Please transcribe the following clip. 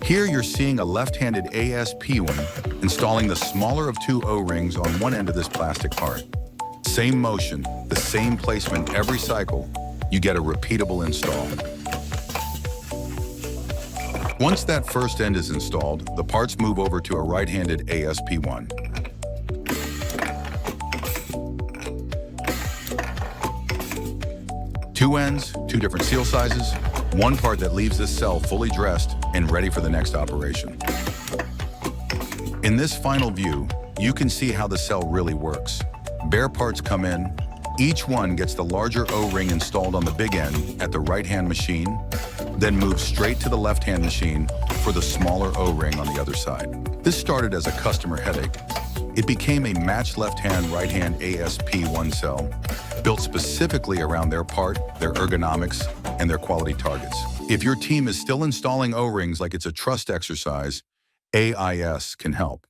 Here you're seeing a left-handed ASP-1 installing the smaller of two O-rings on one end of this plastic part. Same motion, the same placement every cycle, you get a repeatable install. Once that first end is installed, the parts move over to a right-handed ASP-1. Two ends, two different seal sizes, one part that leaves this cell fully dressed and ready for the next operation. In this final view, you can see how the cell really works. Bare parts come in, each one gets the larger O-ring installed on the big end at the right-hand machine, then moves straight to the left-hand machine for the smaller O-ring on the other side. This started as a customer headache. It became a matched left-hand, right-hand ASP-1 cell, built specifically around their part, their ergonomics, and their quality targets. If your team is still installing O-rings like it's a trust exercise, AIS can help.